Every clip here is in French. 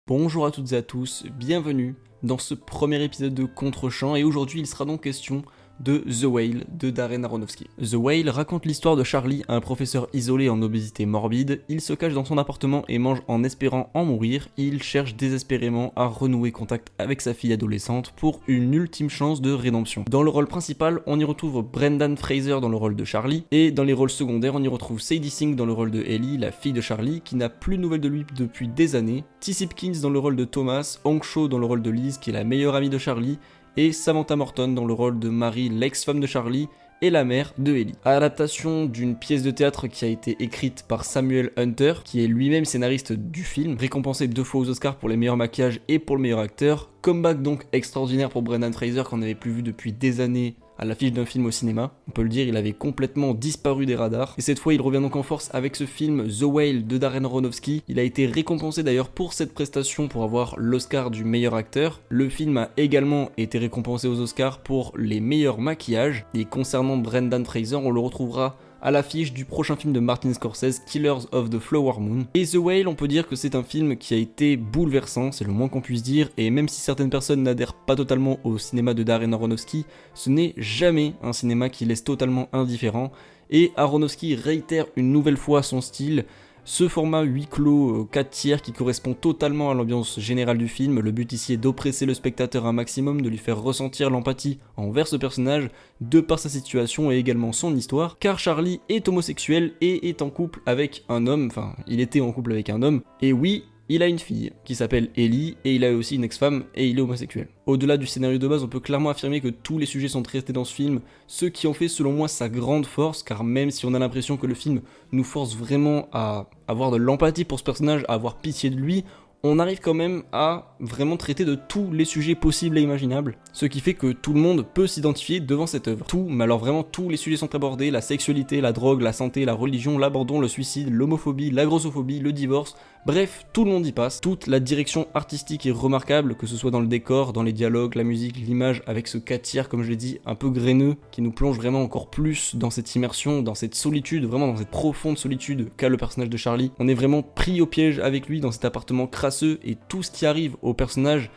Bonjour à toutes et à tous, bienvenue dans ce premier épisode de Contre-champ et aujourd'hui il sera donc question de The Whale de Darren Aronofsky. The Whale raconte l'histoire de Charlie, un professeur isolé en obésité morbide. Il se cache dans son appartement et mange en espérant en mourir. Il cherche désespérément à renouer contact avec sa fille adolescente pour une ultime chance de rédemption. Dans le rôle principal, on y retrouve Brendan Fraser dans le rôle de Charlie et dans les rôles secondaires, on y retrouve Sadie Sink dans le rôle de Ellie, la fille de Charlie, qui n'a plus de nouvelles de lui depuis des années, T. Simpkins dans le rôle de Thomas, Hong Cho dans le rôle de Liz, qui est la meilleure amie de Charlie, et Samantha Morton dans le rôle de Mary, l'ex-femme de Charlie, et la mère de Ellie. Adaptation d'une pièce de théâtre qui a été écrite par Samuel Hunter, qui est lui-même scénariste du film, récompensé 2 fois aux Oscars pour les meilleurs maquillages et pour le meilleur acteur. Comeback donc extraordinaire pour Brendan Fraser qu'on n'avait plus vu depuis des années à l'affiche d'un film au cinéma. On peut le dire, il avait complètement disparu des radars. Et cette fois, il revient donc en force avec ce film The Whale de Darren Aronofsky. Il a été récompensé d'ailleurs pour cette prestation pour avoir l'Oscar du meilleur acteur. Le film a également été récompensé aux Oscars pour les meilleurs maquillages. Et concernant Brendan Fraser, on le retrouvera à l'affiche du prochain film de Martin Scorsese, Killers of the Flower Moon. Et The Whale, on peut dire que c'est un film qui a été bouleversant, c'est le moins qu'on puisse dire, et même si certaines personnes n'adhèrent pas totalement au cinéma de Darren Aronofsky, ce n'est jamais un cinéma qui laisse totalement indifférent, et Aronofsky réitère une nouvelle fois son style. Ce format huis clos 4 tiers qui correspond totalement à l'ambiance générale du film, le but ici est d'oppresser le spectateur un maximum, de lui faire ressentir l'empathie envers ce personnage, de par sa situation et également son histoire, car Charlie est homosexuel et est en couple avec un homme, enfin il était en couple avec un homme, et oui, il a une fille qui s'appelle Ellie et il a aussi une ex-femme et il est homosexuel. Au-delà du scénario de base, on peut clairement affirmer que tous les sujets sont traités dans ce film, ce qui en fait selon moi sa grande force, car même si on a l'impression que le film nous force vraiment à avoir de l'empathie pour ce personnage, à avoir pitié de lui, on arrive quand même à vraiment traiter de tous les sujets possibles et imaginables, ce qui fait que tout le monde peut s'identifier devant cette œuvre. Tout, mais alors vraiment tous les sujets sont abordés, la sexualité, la drogue, la santé, la religion, l'abandon, le suicide, l'homophobie, la grossophobie, le divorce, bref, tout le monde y passe. Toute la direction artistique est remarquable, que ce soit dans le décor, dans les dialogues, la musique, l'image, avec ce 4 tiers, comme je l'ai dit, un peu graineux, qui nous plonge vraiment encore plus dans cette immersion, dans cette solitude, vraiment dans cette profonde solitude qu'a le personnage de Charlie. On est vraiment pris au piège avec lui dans cet appartement crasseux, et tout ce qui arrive au personnage,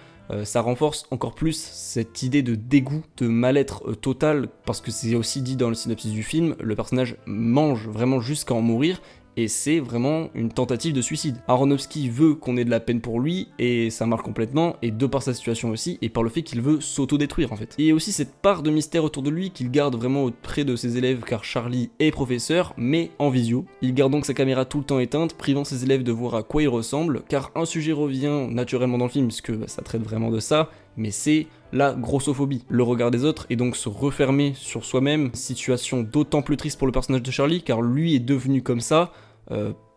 ça renforce encore plus cette idée de dégoût, de mal-être total, parce que c'est aussi dit dans le synopsis du film, le personnage mange vraiment jusqu'à en mourir, et c'est vraiment une tentative de suicide. Aronofsky veut qu'on ait de la peine pour lui, et ça marche complètement, et de par sa situation aussi, et par le fait qu'il veut s'autodétruire en fait. Et aussi cette part de mystère autour de lui qu'il garde vraiment auprès de ses élèves, car Charlie est professeur, mais en visio. Il garde donc sa caméra tout le temps éteinte, privant ses élèves de voir à quoi il ressemble, car un sujet revient naturellement dans le film, puisque ça traite vraiment de ça, mais c'est la grossophobie, le regard des autres et donc se refermer sur soi-même, situation d'autant plus triste pour le personnage de Charlie car lui est devenu comme ça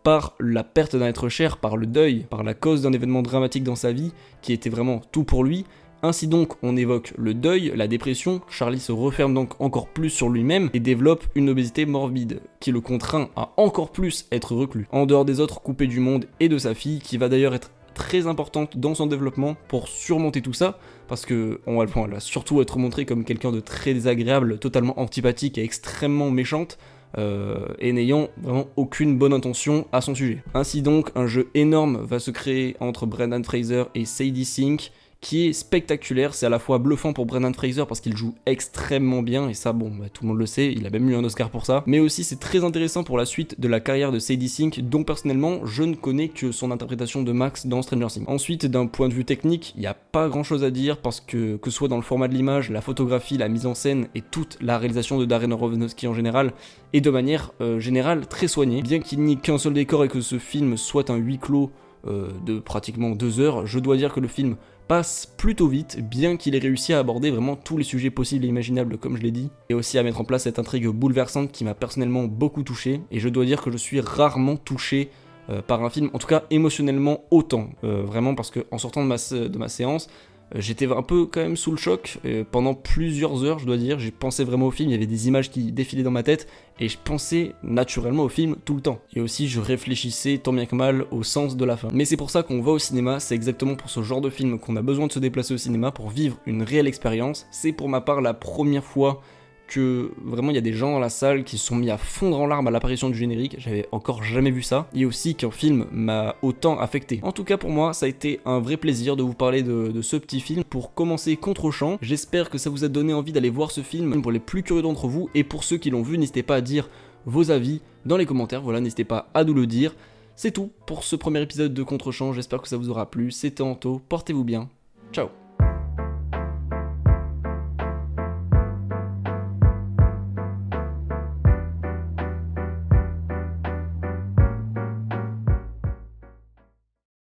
par la perte d'un être cher, par le deuil, par la cause d'un événement dramatique dans sa vie qui était vraiment tout pour lui. Ainsi donc, on évoque le deuil, la dépression, Charlie se referme donc encore plus sur lui-même et développe une obésité morbide, qui le contraint à encore plus être reclus, en dehors des autres, coupé du monde et de sa fille, qui va d'ailleurs être très importante dans son développement pour surmonter tout ça, parce que elle va surtout être montrée comme quelqu'un de très désagréable, totalement antipathique et extrêmement méchante, et n'ayant vraiment aucune bonne intention à son sujet. Ainsi donc, un jeu énorme va se créer entre Brendan Fraser et Sadie Sink, qui est spectaculaire. C'est à la fois bluffant pour Brendan Fraser parce qu'il joue extrêmement bien, et ça tout le monde le sait, il a même eu un Oscar pour ça, mais aussi c'est très intéressant pour la suite de la carrière de Sadie Sink, dont personnellement je ne connais que son interprétation de Max dans Stranger Things. Ensuite, d'un point de vue technique, il n'y a pas grand chose à dire parce que ce soit dans le format de l'image, la photographie, la mise en scène et toute la réalisation de Darren Aronofsky en général, et de manière générale très soignée. Bien qu'il n'y ait qu'un seul décor et que ce film soit un huis clos de pratiquement 2 heures, je dois dire que le film passe plutôt vite, bien qu'il ait réussi à aborder vraiment tous les sujets possibles et imaginables comme je l'ai dit, et aussi à mettre en place cette intrigue bouleversante qui m'a personnellement beaucoup touché, et je dois dire que je suis rarement touché par un film, en tout cas émotionnellement autant, vraiment parce que en sortant de ma séance, j'étais un peu quand même sous le choc pendant plusieurs heures, je dois dire. J'ai pensé vraiment au film, il y avait des images qui défilaient dans ma tête et je pensais naturellement au film tout le temps. Et aussi je réfléchissais tant bien que mal au sens de la fin. Mais c'est pour ça qu'on va au cinéma, c'est exactement pour ce genre de film qu'on a besoin de se déplacer au cinéma pour vivre une réelle expérience. C'est pour ma part la première fois que vraiment il y a des gens dans la salle qui se sont mis à fondre en larmes à l'apparition du générique, j'avais encore jamais vu ça, et aussi qu'un film m'a autant affecté. En tout cas pour moi ça a été un vrai plaisir de vous parler de ce petit film pour commencer Contre-champ. J'espère que ça vous a donné envie d'aller voir ce film pour les plus curieux d'entre vous, et pour ceux qui l'ont vu, n'hésitez pas à dire vos avis dans les commentaires, voilà, n'hésitez pas à nous le dire. C'est tout pour ce premier épisode de Contre-champ, j'espère que ça vous aura plu, c'était Anto, portez-vous bien, ciao.